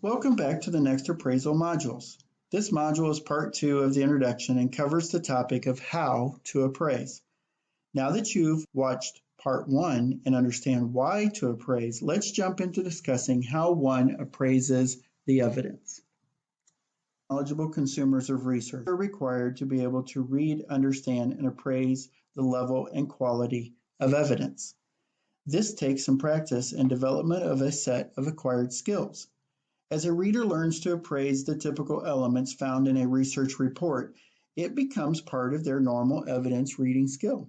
Welcome back to the next appraisal modules. This module is part 2 of the introduction and covers the topic of how to appraise. Now that you've watched part 1 and understand why to appraise, let's jump into discussing how one appraises the evidence. Knowledgeable consumers of research are required to be able to read, understand, and appraise the level and quality of evidence. This takes some practice and development of a set of acquired skills. As a reader learns to appraise the typical elements found in a research report, it becomes part of their normal evidence reading skill.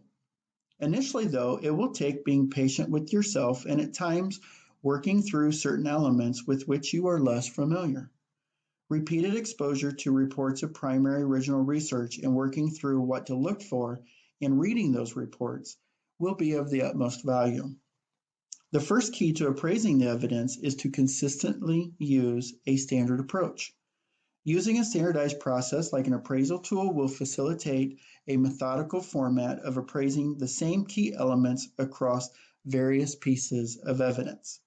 Initially, though, it will take being patient with yourself and at times working through certain elements with which you are less familiar. Repeated exposure to reports of primary original research and working through what to look for in reading those reports will be of the utmost value. The first key to appraising the evidence is to consistently use a standard approach. Using a standardized process like an appraisal tool will facilitate a methodical format of appraising the same key elements across various pieces of evidence.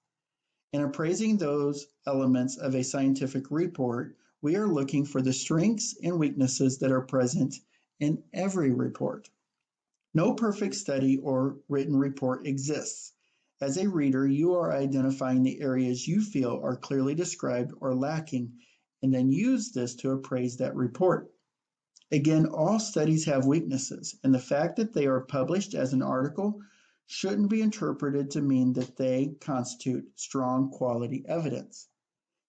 In appraising those elements of a scientific report, we are looking for the strengths and weaknesses that are present in every report. No perfect study or written report exists. As a reader, you are identifying the areas you feel are clearly described or lacking, and then use this to appraise that report. Again, all studies have weaknesses, and the fact that they are published as an article shouldn't be interpreted to mean that they constitute strong quality evidence.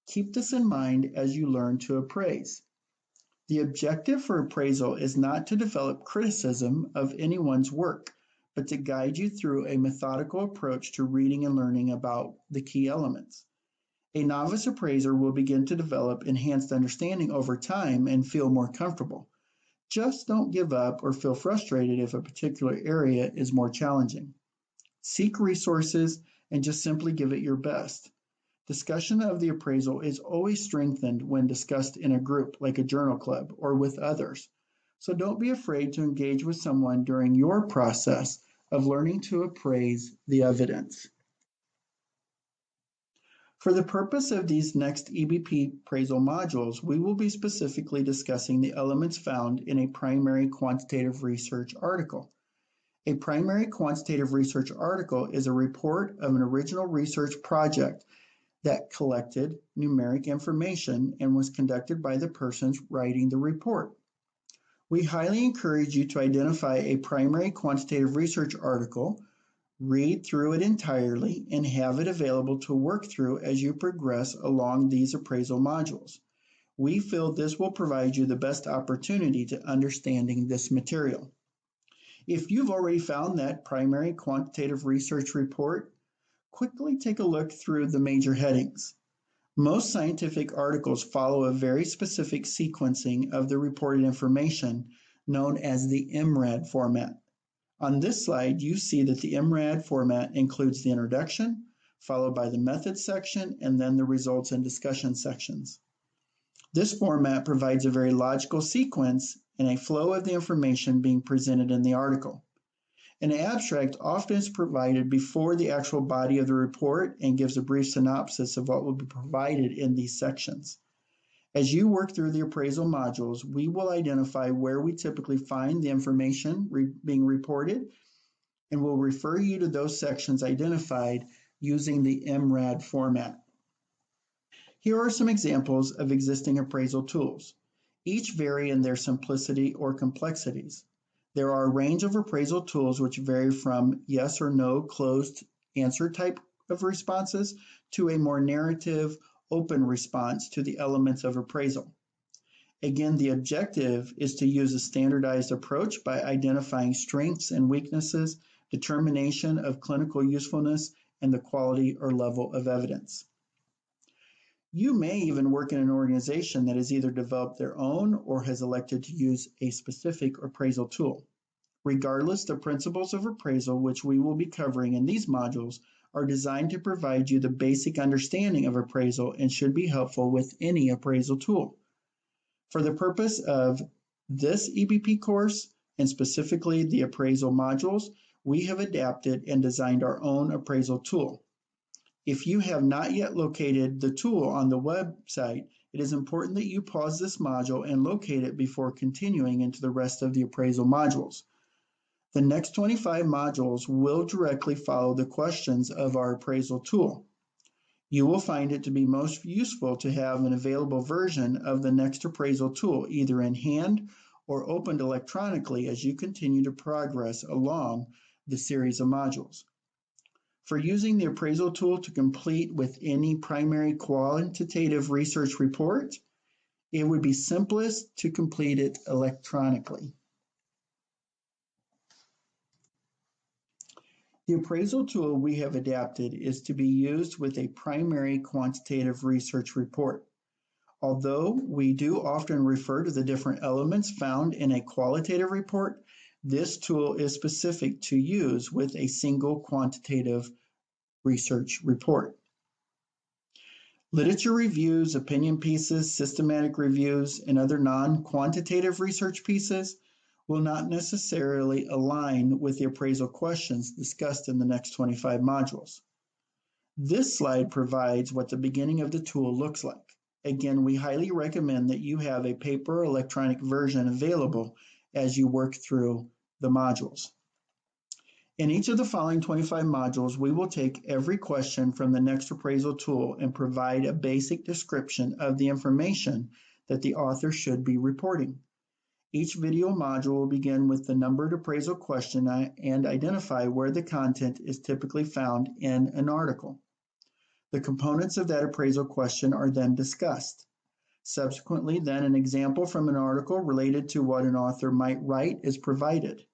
Keep this in mind as you learn to appraise. The objective for appraisal is not to develop criticism of anyone's work, but to guide you through a methodical approach to reading and learning about the key elements. A novice appraiser will begin to develop enhanced understanding over time and feel more comfortable. Just don't give up or feel frustrated if a particular area is more challenging. Seek resources and just simply give it your best. Discussion of the appraisal is always strengthened when discussed in a group like a journal club or with others. So don't be afraid to engage with someone during your process of learning to appraise the evidence. For the purpose of these next EBP appraisal modules, we will be specifically discussing the elements found in a primary quantitative research article. A primary quantitative research article is a report of an original research project that collected numeric information and was conducted by the persons writing the report. We highly encourage you to identify a primary quantitative research article, read through it entirely, and have it available to work through as you progress along these appraisal modules. We feel this will provide you the best opportunity to understanding this material. If you've already found that primary quantitative research report, quickly take a look through the major headings. Most scientific articles follow a very specific sequencing of the reported information known as the MRAD format. On this slide, you see that the MRAD format includes the introduction, followed by the methods section, and then the results and discussion sections. This format provides a very logical sequence and a flow of the information being presented in the article. An abstract often is provided before the actual body of the report and gives a brief synopsis of what will be provided in these sections. As you work through the appraisal modules, we will identify where we typically find the information being reported, and will refer you to those sections identified using the MRAD format. Here are some examples of existing appraisal tools. Each vary in their simplicity or complexities. There are a range of appraisal tools which vary from yes or no closed answer type of responses to a more narrative, open response to the elements of appraisal. Again, the objective is to use a standardized approach by identifying strengths and weaknesses, determination of clinical usefulness, and the quality or level of evidence. You may even work in an organization that has either developed their own or has elected to use a specific appraisal tool. Regardless, the principles of appraisal, which we will be covering in these modules, are designed to provide you the basic understanding of appraisal and should be helpful with any appraisal tool. For the purpose of this EBP course, and specifically the appraisal modules, we have adapted and designed our own appraisal tool. If you have not yet located the tool on the website, it is important that you pause this module and locate it before continuing into the rest of the appraisal modules. The next 25 modules will directly follow the questions of our appraisal tool. You will find it to be most useful to have an available version of the next appraisal tool either in hand or opened electronically as you continue to progress along the series of modules. For using the appraisal tool to complete with any primary quantitative research report, it would be simplest to complete it electronically. The appraisal tool we have adapted is to be used with a primary quantitative research report. Although we do often refer to the different elements found in a qualitative report, this tool is specific to use with a single quantitative research report. Literature reviews, opinion pieces, systematic reviews, and other non-quantitative research pieces will not necessarily align with the appraisal questions discussed in the next 25 modules. This slide provides what the beginning of the tool looks like. Again, we highly recommend that you have a paper or electronic version available as you work through the modules. In each of the following 25 modules, we will take every question from the next appraisal tool and provide a basic description of the information that the author should be reporting. Each video module will begin with the numbered appraisal question and identify where the content is typically found in an article. The components of that appraisal question are then discussed. Subsequently, then an example from an article related to what an author might write is provided.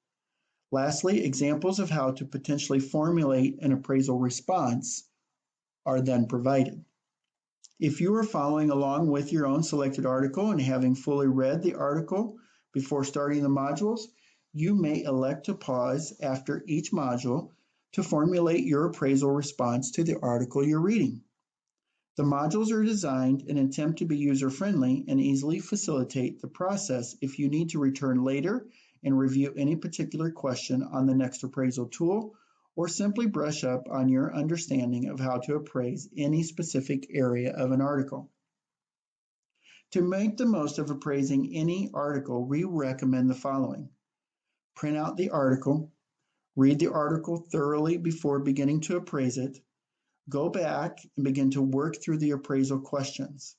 Lastly, examples of how to potentially formulate an appraisal response are then provided. If you are following along with your own selected article and having fully read the article before starting the modules, you may elect to pause after each module to formulate your appraisal response to the article you're reading. The modules are designed and attempt to be user-friendly and easily facilitate the process if you need to return later and review any particular question on the next appraisal tool, or simply brush up on your understanding of how to appraise any specific area of an article. To make the most of appraising any article, we recommend the following. Print out the article, read the article thoroughly before beginning to appraise it, go back and begin to work through the appraisal questions.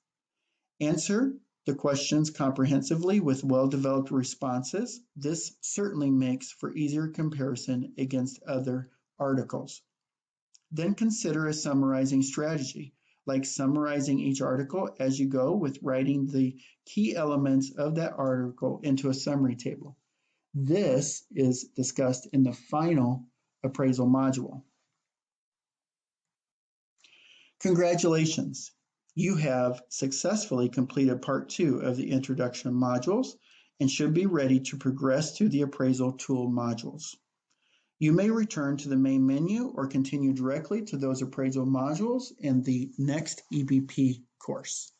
Answer the questions comprehensively with well-developed responses. This certainly makes for easier comparison against other articles. Then consider a summarizing strategy, like summarizing each article as you go with writing the key elements of that article into a summary table. This is discussed in the final appraisal module. Congratulations! You have successfully completed part 2 of the introduction modules and should be ready to progress to the appraisal tool modules. You may return to the main menu or continue directly to those appraisal modules in the next EBP course.